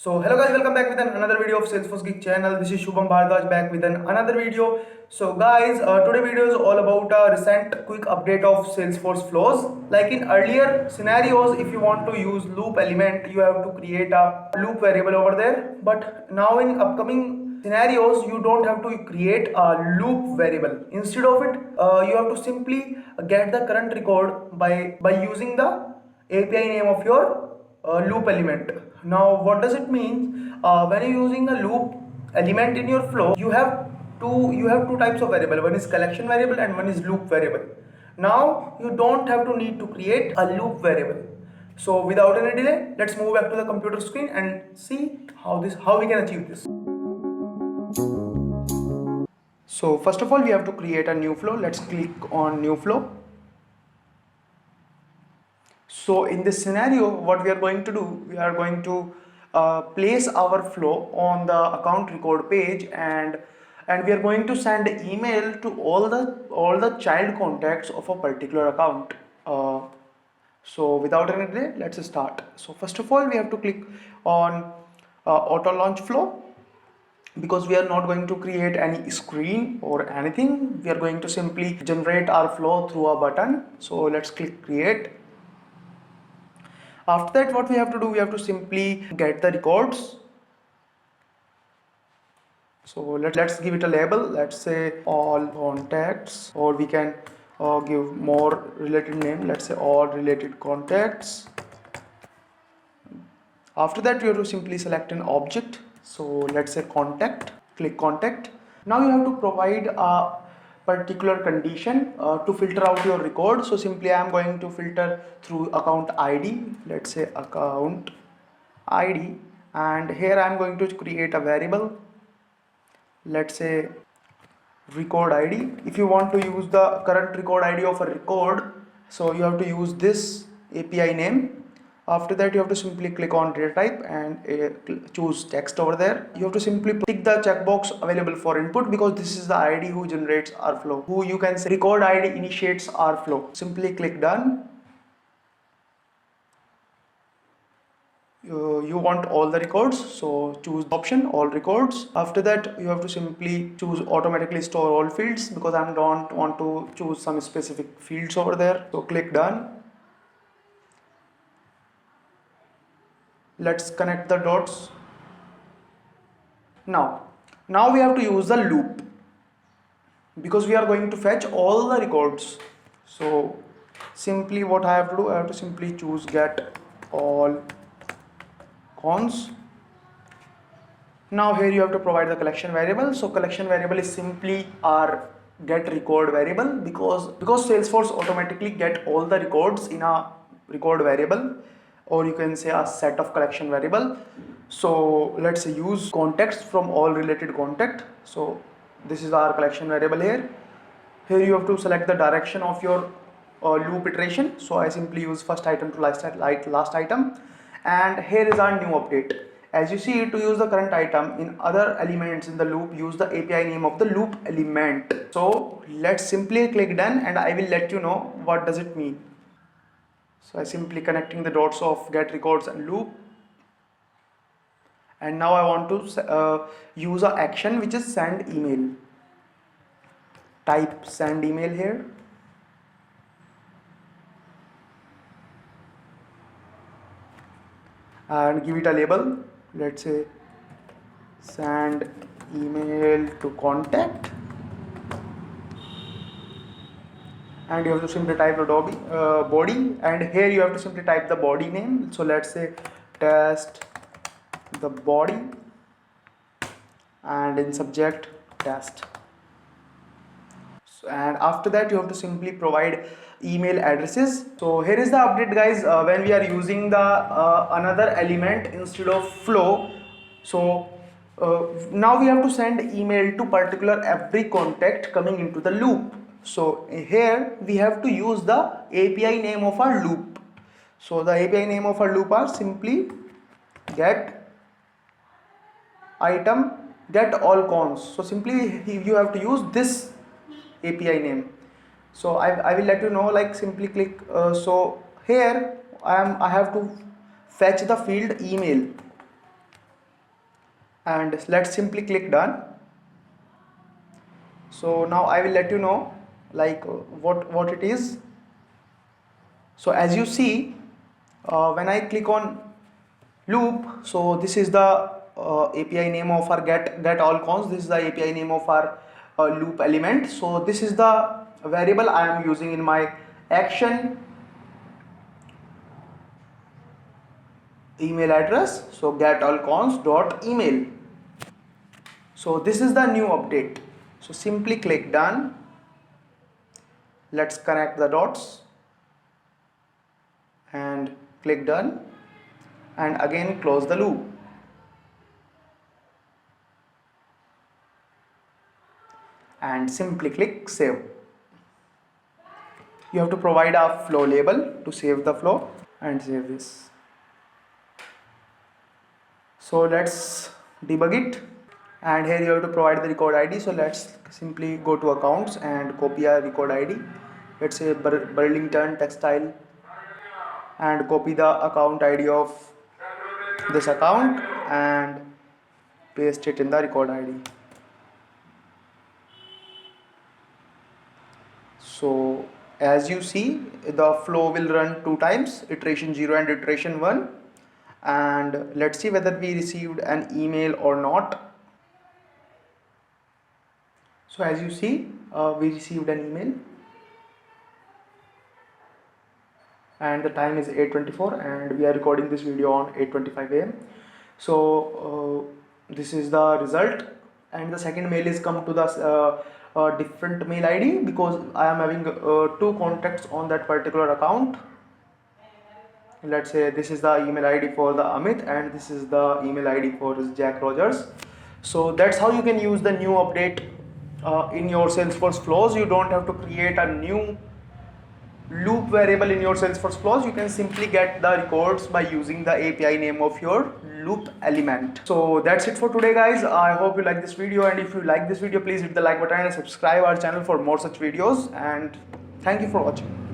So hello guys, welcome back with another video of Salesforce Geek channel. This is Shubham Bhardwaj back with another video. So guys, today video is all about a recent quick update of Salesforce Flows. Like in earlier scenarios, if you want to use loop element, you have to create a loop variable over there. But now in upcoming scenarios, you don't have to create a loop variable. Instead of it, you have to simply get the current record by using the API name of your loop element. Now what does it mean? When you're using a loop element in your flow, you have two types of variable. One is collection variable and one is loop variable. Now you don't have to need to create a loop variable. So without any delay, let's move back to the computer screen and see how we can achieve this. So first of all, we have to create a new flow. Let's click on new flow. So in this scenario, what we are going to do, we are going to place our flow on the account record page, and we are going to send email to all the child contacts of a particular account. So without any delay, let's start. So first of all, we have to click on auto launch flow, because we are not going to create any screen or anything. We are going to simply generate our flow through a button. So let's click create. After that, what we have to do, we have to simply get the records. So let's give it a label. Let's say all contacts, or we can give more related name. Let's say all related contacts. After that, you have to simply select an object. So let's say contact. Click contact. Now you have to provide a particular condition to filter out your record. So simply I am going to filter through account ID. Let's say account ID, and here I am going to create a variable. Let's say record ID. If you want to use the current record ID of a record, so you have to use this API name. After that, you have to simply click on data type and choose text over there. You have to simply tick the checkbox available for input, because this is the ID who generates our flow, who you can say record ID initiates our flow. Simply click done. You want all the records, so choose option all records. After that, you have to simply choose automatically store all fields, because I don't want to choose some specific fields over there. So click done. Let's connect the dots. Now we have to use the loop, because we are going to fetch all the records. So simply what I have to do, I have to simply choose get all cons. Now here you have to provide the collection variable. So collection variable is simply our get record variable, because Salesforce automatically get all the records in a record variable, or you can say a set of collection variable. So let's use contacts from all related contact. So this is our collection variable here. Here you have to select the direction of your loop iteration. So I simply use first item to last item, and here is our new update. As you see, to use the current item in other elements in the loop, use the API name of the loop element. So let's simply click done, and I will let you know what does it mean. So I simply connecting the dots of get records and loop, and now I want to use an action which is send email. Type send email here, and give it a label. Let's say send email to contact, and you have to simply type the body, and here you have to simply type the body name. So let's say test the body, and in subject test. And after that, you have to simply provide email addresses. So here is the update, guys. When we are using the another element instead of flow, so now we have to send email to particular every contact coming into the loop. So here we have to use the API name of our loop. So the API name of our loop are simply get item get all cons. So simply you have to use this API name. So I will let you know, like simply click. So here I have to fetch the field email. and let's simply click done. So now I will let you know like what it is. So as you see, when I click on loop, so this is the API name of our get all cons. This is the API name of our loop element. So this is the variable I am using in my action email address. So get all cons dot email. So this is the new update. So simply click done. Let's connect the dots and click done, and again close the loop. And simply click save. You have to provide a flow label to save the flow and save this. So let's debug it, and here you have to provide the record ID. So let's simply go to accounts and copy a record ID. Let's say Burlington Textile, and copy the account ID of this account and paste it in the record ID. So as you see, the flow will run 2 times, iteration 0 and iteration 1, and let's see whether we received an email or not. So as you see, we received an email, and the time is 8:24, and we are recording this video on 8:25 a.m. So this is the result, and the second mail is come to the different mail ID because I am having 2 contacts on that particular account. Let's say this is the email ID for the Amit, and this is the email ID for Jack Rogers. So that's how you can use the new update in your Salesforce Flows. You don't have to create a new loop variable in your Salesforce Flows. You can simply get the records by using the API name of your loop element. So that's it for today, guys. I hope you like this video, and if you like this video, please hit the like button and subscribe our channel for more such videos, and thank you for watching.